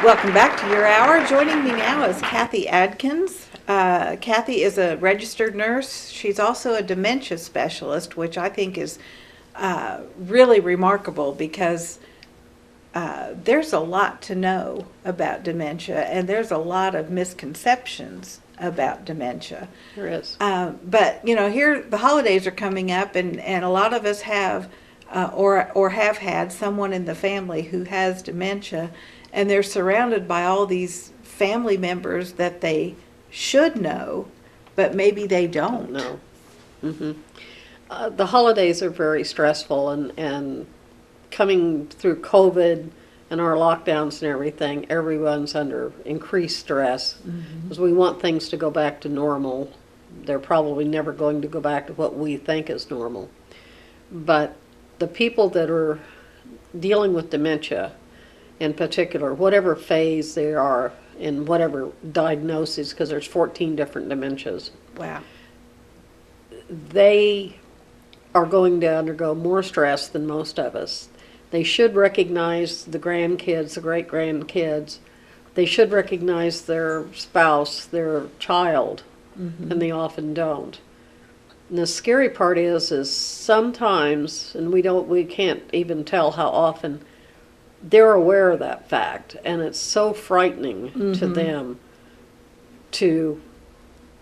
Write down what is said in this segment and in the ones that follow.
Welcome back to your hour. Joining me now is Kathy Adkins. Kathy is a registered nurse. She's also a dementia specialist, which I think is really remarkable because there's a lot to know about dementia and there's a lot of misconceptions about dementia. There is. But here the holidays are coming up, and a lot of us have or have had someone in the family who has dementia, and they're surrounded by all these family members that they should know, but maybe they don't. No. The holidays are very stressful, and coming through COVID and our lockdowns and everything, everyone's under increased stress because we want things to go back to normal. They're probably never going to go back to what we think is normal. But the people that are dealing with dementia, in particular, whatever phase they are in whatever diagnosis, because there's 14 different dementias, Wow. they are going to undergo more stress than most of us. They should recognize the grandkids, the great-grandkids. They should recognize their spouse, their child, and they often don't. And the scary part is sometimes, and we can't even tell how often, they're aware of that fact, and it's so frightening to them to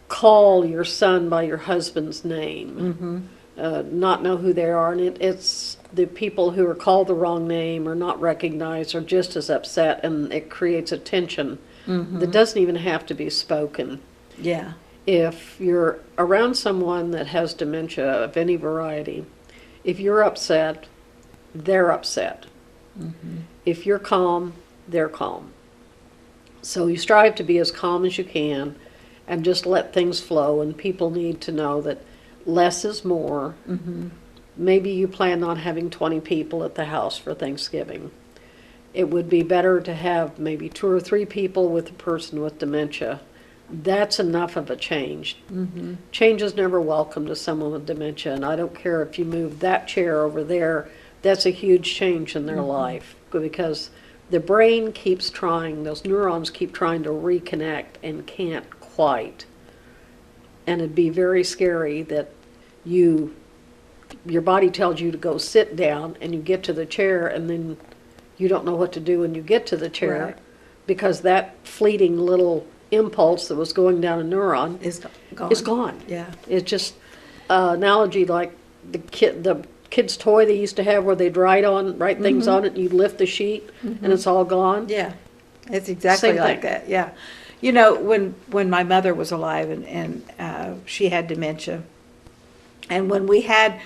call your son by your husband's name, not know who they are, and it's the people who are called the wrong name or not recognized are just as upset, and it creates a tension that doesn't even have to be spoken. Yeah. If you're around someone that has dementia of any variety, if you're upset, they're upset. If you're calm, they're calm. So you strive to be as calm as you can and just let things flow, and people need to know that less is more. Maybe you plan on having 20 people at the house for Thanksgiving. It would be better to have maybe 2 or 3 people with a person with dementia. That's enough of a change. Change is never welcome to someone with dementia, and I don't care if you move that chair over there. That's a huge change in their life, because the brain keeps trying, those neurons keep trying to reconnect and can't quite. And it'd be very scary that your body tells you to go sit down, and you get to the chair, and then you don't know what to do when you get to the chair, Right. because that fleeting little impulse that was going down a neuron Is gone. is gone. Yeah. It's just analogy like the kid's toy they used to have where they'd write things on it, and you'd lift the sheet and it's all gone. Yeah. It's exactly Same like thing. that. Yeah. When my mother was alive and she had dementia, and when we had,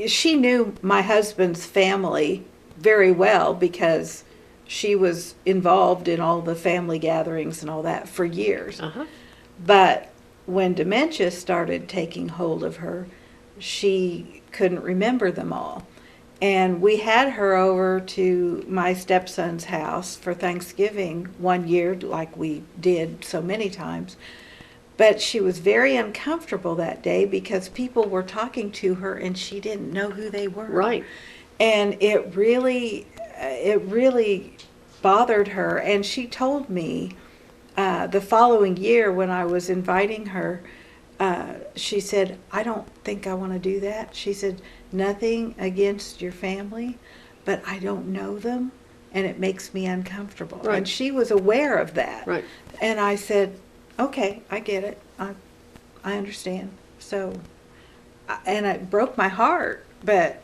she knew my husband's family very well because she was involved in all the family gatherings and all that for years. But when dementia started taking hold of her, she couldn't remember them all. And we had her over to my stepson's house for Thanksgiving one year, like we did so many times. But she was very uncomfortable that day because people were talking to her and she didn't know who they were. Right. And it really bothered her. And she told me the following year when I was inviting her, she said, I don't think I want to do that. She said, nothing against your family, but I don't know them, and it makes me uncomfortable. Right. And she was aware of that. Right. And I said, okay, I get it. I understand. So, and it broke my heart, but,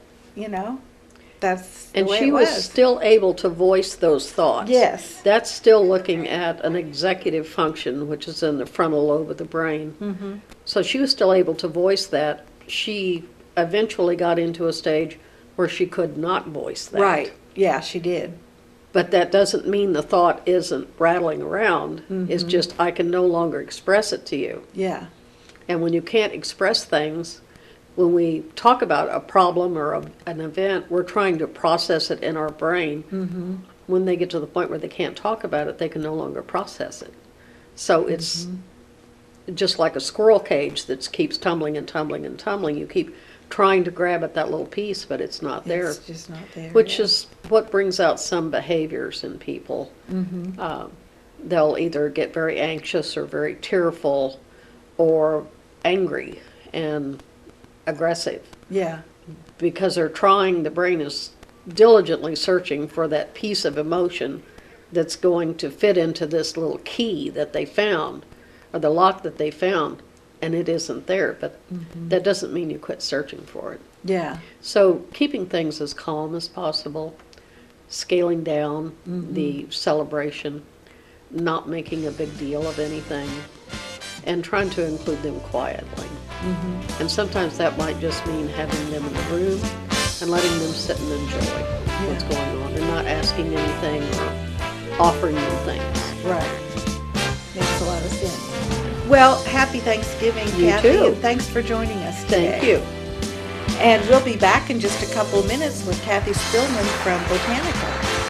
that's the And way she it was still able to voice those thoughts. Yes. That's still looking at an executive function, which is in the frontal lobe of the brain. So she was still able to voice that. She eventually got into a stage where she could not voice that. Right. Yeah, she did. But that doesn't mean the thought isn't rattling around. It's just I can no longer express it to you. Yeah. And when you can't express things, when we talk about a problem or an event, we're trying to process it in our brain. When they get to the point where they can't talk about it, they can no longer process it. So it's just like a squirrel cage that keeps tumbling and tumbling and tumbling. You keep trying to grab at that little piece, but it's not there. It's just not there. Which yeah. is what brings out some behaviors in people. Mm-hmm. They'll either get very anxious or very tearful or angry and aggressive Yeah. because they're trying, the brain is diligently searching for that piece of emotion that's going to fit into this little key that they found or the lock that they found, and it isn't there. But that doesn't mean you quit searching for it. Yeah. So keeping things as calm as possible, scaling down the celebration, not making a big deal of anything, and trying to include them quietly. And sometimes that might just mean having them in the room and letting them sit and enjoy what's going on and not asking anything or offering them things. Right. Makes a lot of sense. Well, happy Thanksgiving, You Kathy, too. and thanks for joining us today. Thank you. And we'll be back in just a couple of minutes with Kathy Spillman from Botanica.